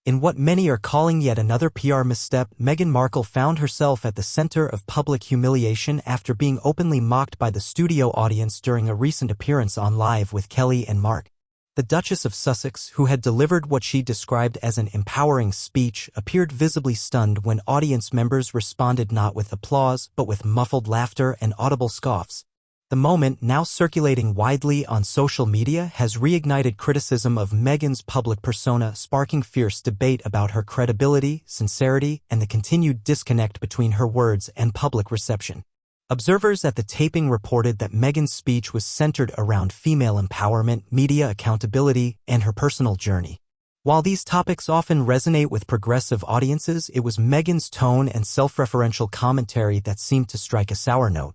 In what many are calling yet another PR misstep, Meghan Markle found herself at the center of public humiliation after being openly mocked by the studio audience during a recent appearance on Live with Kelly and Mark. The Duchess of Sussex, who had delivered what she described as an empowering speech, appeared visibly stunned when audience members responded not with applause but with muffled laughter and audible scoffs. The moment, now circulating widely on social media, has reignited criticism of Meghan's public persona, sparking fierce debate about her credibility, sincerity, and the continued disconnect between her words and public reception. Observers at the taping reported that Meghan's speech was centered around female empowerment, media accountability, and her personal journey. While these topics often resonate with progressive audiences, it was Meghan's tone and self-referential commentary that seemed to strike a sour note.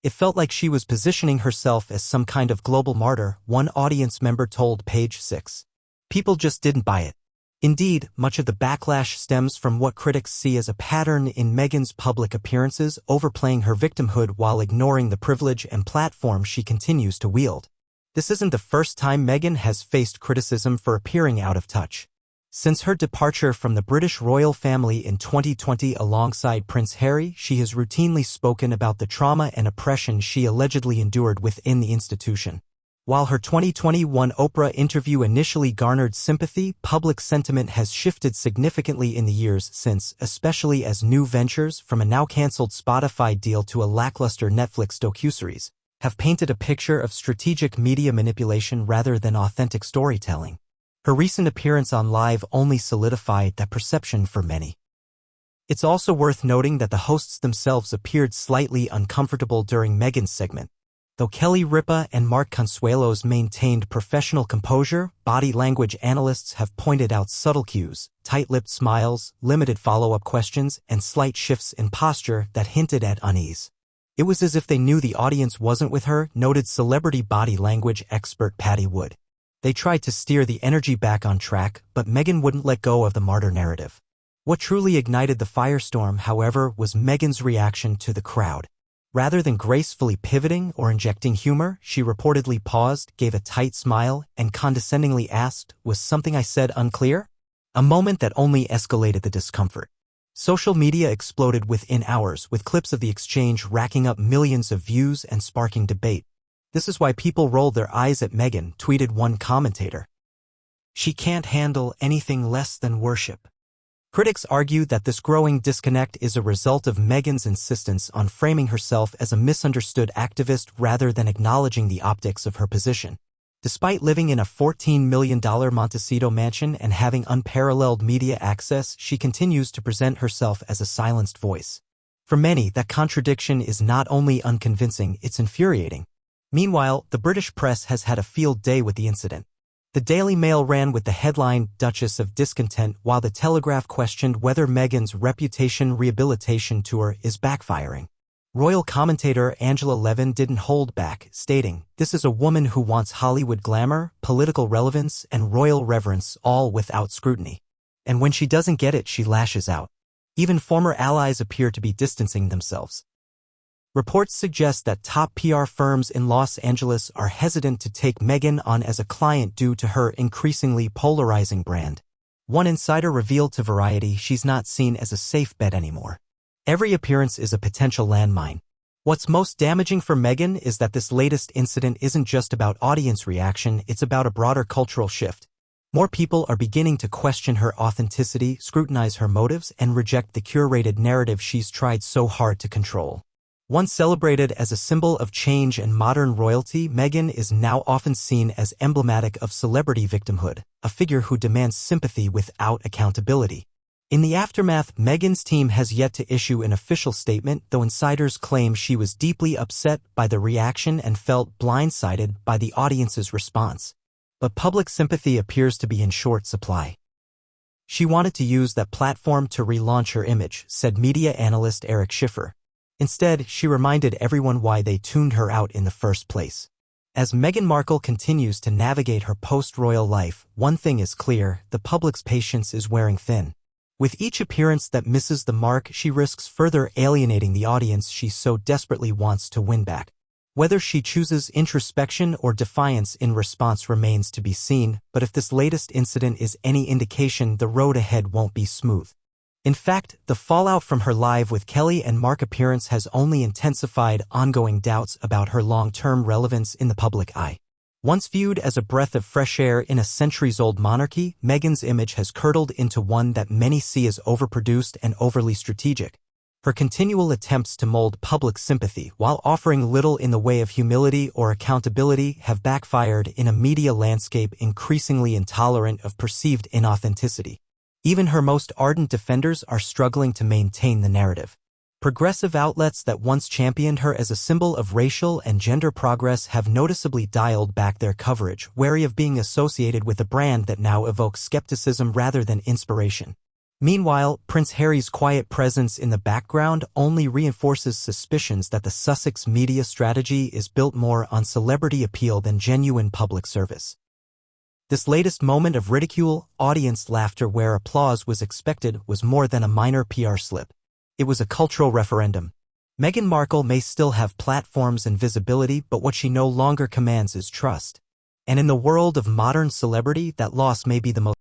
It felt like she was positioning herself as some kind of global martyr, one audience member told Page 6. People just didn't buy it. Indeed, much of the backlash stems from what critics see as a pattern in Meghan's public appearances, overplaying her victimhood while ignoring the privilege and platform she continues to wield. This isn't the first time Meghan has faced criticism for appearing out of touch. Since her departure from the British royal family in 2020 alongside Prince Harry, she has routinely spoken about the trauma and oppression she allegedly endured within the institution. While her 2021 Oprah interview initially garnered sympathy, public sentiment has shifted significantly in the years since, especially as new ventures, from a now-cancelled Spotify deal to a lackluster Netflix docuseries, have painted a picture of strategic media manipulation rather than authentic storytelling. Her recent appearance on Live only solidified that perception for many. It's also worth noting that the hosts themselves appeared slightly uncomfortable during Meghan's segment. Though Kelly Ripa and Mark Consuelos maintained professional composure, body language analysts have pointed out subtle cues, tight-lipped smiles, limited follow-up questions, and slight shifts in posture that hinted at unease. It was as if they knew the audience wasn't with her, noted celebrity body language expert Patty Wood. They tried to steer the energy back on track, but Meghan wouldn't let go of the martyr narrative. What truly ignited the firestorm, however, was Meghan's reaction to the crowd. Rather than gracefully pivoting or injecting humor, she reportedly paused, gave a tight smile, and condescendingly asked, "Was something I said unclear?" A moment that only escalated the discomfort. Social media exploded within hours, with clips of the exchange racking up millions of views and sparking debate. "This is why people rolled their eyes at Meghan," tweeted one commentator. "She can't handle anything less than worship." Critics argue that this growing disconnect is a result of Meghan's insistence on framing herself as a misunderstood activist rather than acknowledging the optics of her position. Despite living in a $14 million Montecito mansion and having unparalleled media access, she continues to present herself as a silenced voice. For many, that contradiction is not only unconvincing, it's infuriating. Meanwhile, the British press has had a field day with the incident. The Daily Mail ran with the headline, "Duchess of Discontent," while the Telegraph questioned whether Meghan's reputation rehabilitation tour is backfiring. Royal commentator Angela Levin didn't hold back, stating, "This is a woman who wants Hollywood glamour, political relevance, and royal reverence, all without scrutiny. And when she doesn't get it, she lashes out." Even former allies appear to be distancing themselves. Reports suggest that top PR firms in Los Angeles are hesitant to take Meghan on as a client due to her increasingly polarizing brand. One insider revealed to Variety she's not seen as a safe bet anymore. Every appearance is a potential landmine. What's most damaging for Meghan is that this latest incident isn't just about audience reaction, it's about a broader cultural shift. More people are beginning to question her authenticity, scrutinize her motives, and reject the curated narrative she's tried so hard to control. Once celebrated as a symbol of change and modern royalty, Meghan is now often seen as emblematic of celebrity victimhood, a figure who demands sympathy without accountability. In the aftermath, Meghan's team has yet to issue an official statement, though insiders claim she was deeply upset by the reaction and felt blindsided by the audience's response. But public sympathy appears to be in short supply. She wanted to use that platform to relaunch her image, said media analyst Eric Schiffer. Instead, she reminded everyone why they tuned her out in the first place. As Meghan Markle continues to navigate her post-royal life, one thing is clear: the public's patience is wearing thin. With each appearance that misses the mark, she risks further alienating the audience she so desperately wants to win back. Whether she chooses introspection or defiance in response remains to be seen, but if this latest incident is any indication, the road ahead won't be smooth. In fact, the fallout from her Live with Kelly and Mark appearance has only intensified ongoing doubts about her long-term relevance in the public eye. Once viewed as a breath of fresh air in a centuries-old monarchy, Meghan's image has curdled into one that many see as overproduced and overly strategic. Her continual attempts to mold public sympathy while offering little in the way of humility or accountability have backfired in a media landscape increasingly intolerant of perceived inauthenticity. Even her most ardent defenders are struggling to maintain the narrative. Progressive outlets that once championed her as a symbol of racial and gender progress have noticeably dialed back their coverage, wary of being associated with a brand that now evokes skepticism rather than inspiration. Meanwhile, Prince Harry's quiet presence in the background only reinforces suspicions that the Sussex media strategy is built more on celebrity appeal than genuine public service. This latest moment of ridicule, audience laughter where applause was expected, was more than a minor PR slip. It was a cultural referendum. Meghan Markle may still have platforms and visibility, but what she no longer commands is trust. And in the world of modern celebrity, that loss may be the most